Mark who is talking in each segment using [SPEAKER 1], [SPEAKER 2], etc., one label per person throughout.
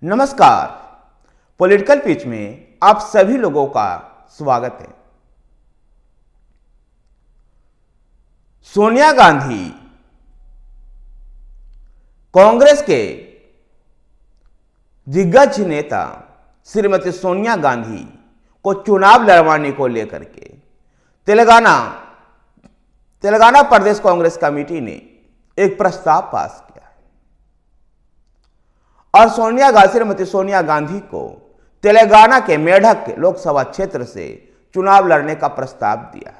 [SPEAKER 1] नमस्कार। Political pitch में आप सभी लोगों का स्वागत है। सोनिया गांधी कांग्रेस के दिग्गज नेता श्रीमती सोनिया गांधी को चुनाव लड़वाने को लेकर के तेलंगाना प्रदेश कांग्रेस कमेटी ने एक प्रस्ताव पास किया और श्रीमती सोनिया गांधी को तेलंगाना के मेढक लोकसभा क्षेत्र से चुनाव लड़ने का प्रस्ताव दिया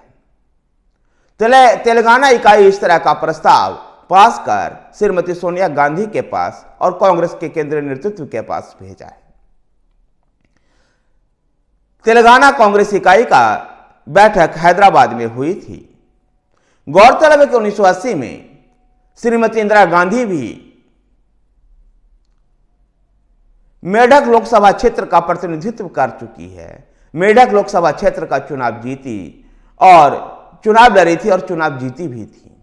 [SPEAKER 1] है। तेलंगाना इकाई इस तरह का प्रस्ताव पास कर श्रीमती सोनिया गांधी के पास और कांग्रेस के केंद्रीय नेतृत्व के पास भेजा है। तेलंगाना कांग्रेस इकाई का बैठक हैदराबाद में हुई थी। गौरतलब है कि 1980 में श्रीमती इंदिरा गांधी भी मेढक लोकसभा क्षेत्र का प्रतिनिधित्व कर चुकी है। मेढक लोकसभा क्षेत्र का चुनाव जीती और चुनाव लड़ी थी और चुनाव जीती भी थी।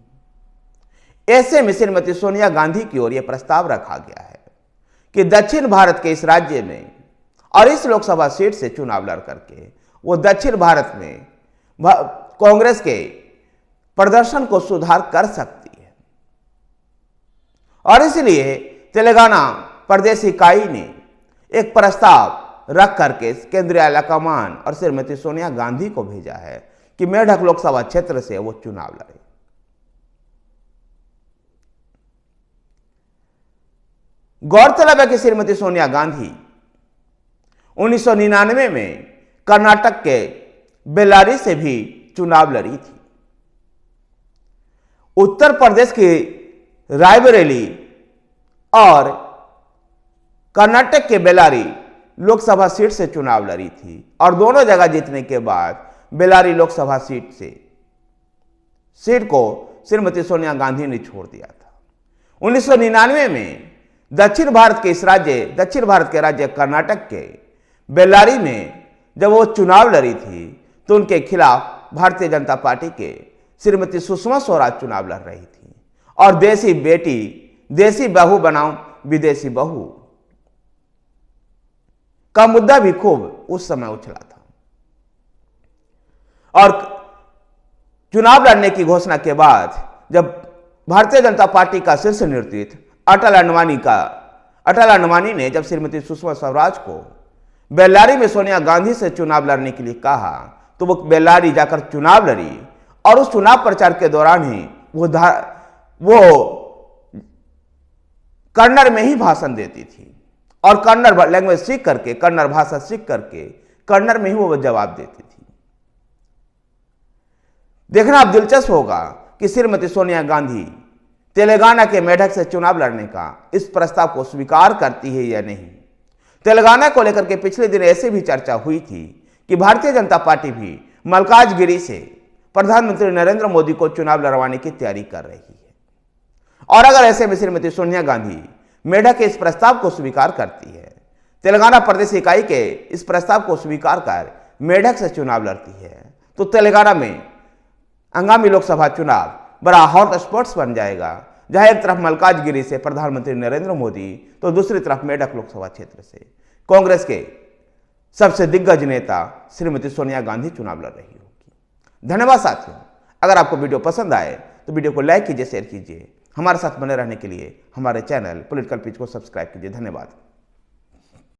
[SPEAKER 1] ऐसे में श्रीमती सोनिया गांधी की ओर यह प्रस्ताव रखा गया है कि दक्षिण भारत के इस राज्य में और इस लोकसभा सीट से चुनाव लड़ करके वो दक्षिण भारत में कांग्रेस के प्रदर्शन को सुधार कर सकती है। और इसलिए तेलंगाना प्रदेश इकाई ने एक प्रस्ताव रख करके केंद्रीय आलाकमान और श्रीमती सोनिया गांधी को भेजा है कि मेढक लोकसभा क्षेत्र से वो चुनाव लड़े। गौरतलब है कि श्रीमती सोनिया गांधी 1999 में कर्नाटक के बेल्लारी से भी चुनाव लड़ी थी। उत्तर प्रदेश की रायबरेली और कर्नाटक के बेल्लारी लोकसभा सीट से चुनाव लड़ी थी और दोनों जगह जीतने के बाद बेल्लारी लोकसभा सीट को श्रीमती सोनिया गांधी ने छोड़ दिया था। 1999 में दक्षिण भारत के राज्य कर्नाटक के बेल्लारी में जब वो चुनाव लड़ी थी तो उनके खिलाफ भारतीय जनता पार्टी के श्रीमती सुषमा स्वराज चुनाव लड़ रही थी और देसी बहू बनाओ विदेशी बहू का मुद्दा भी खूब उस समय उछला था। और चुनाव लड़ने की घोषणा के बाद जब भारतीय जनता पार्टी का शीर्ष नेतृत्व अटल अडवाणी ने जब श्रीमती सुषमा स्वराज को बेल्लारी में सोनिया गांधी से चुनाव लड़ने के लिए कहा तो वो बेल्लारी जाकर चुनाव लड़ी और उस चुनाव प्रचार के दौरान ही वो कन्नड़ में ही भाषण देती थी और कन्नड़ लैंग्वेज सीख करके, कन्नड़ भाषा सीख करके कन्नड़ में ही वो जवाब देती थी। देखना अब दिलचस्प होगा कि श्रीमती सोनिया गांधी तेलंगाना के मेढक से चुनाव लड़ने का इस प्रस्ताव को स्वीकार करती है या नहीं। तेलंगाना को लेकर के पिछले दिन ऐसे भी चर्चा हुई थी कि भारतीय जनता पार्टी भी मल्काजगिरी से प्रधानमंत्री नरेंद्र मोदी को चुनाव लड़वाने की तैयारी कर रही है। और अगर ऐसे में श्रीमती सोनिया गांधी मेढक के इस प्रस्ताव को स्वीकार करती है, तेलंगाना प्रदेश इकाई के इस प्रस्ताव को स्वीकार कर मेढक से चुनाव लड़ती है, तो तेलंगाना में आगामी लोकसभा चुनाव बड़ा हॉट स्पॉट्स बन जाएगा, जहां एक तरफ मल्काजगिरी से प्रधानमंत्री नरेंद्र मोदी तो दूसरी तरफ मेढक लोकसभा क्षेत्र से कांग्रेस के सबसे दिग्गज नेता श्रीमती सोनिया गांधी चुनाव लड़ रही होगी। धन्यवाद साथियों। अगर आपको वीडियो पसंद आए तो वीडियो को लाइक कीजिए, शेयर कीजिए। हमारे साथ बने रहने के लिए हमारे चैनल पॉलिटिकल पिच को सब्सक्राइब कीजिए। धन्यवाद।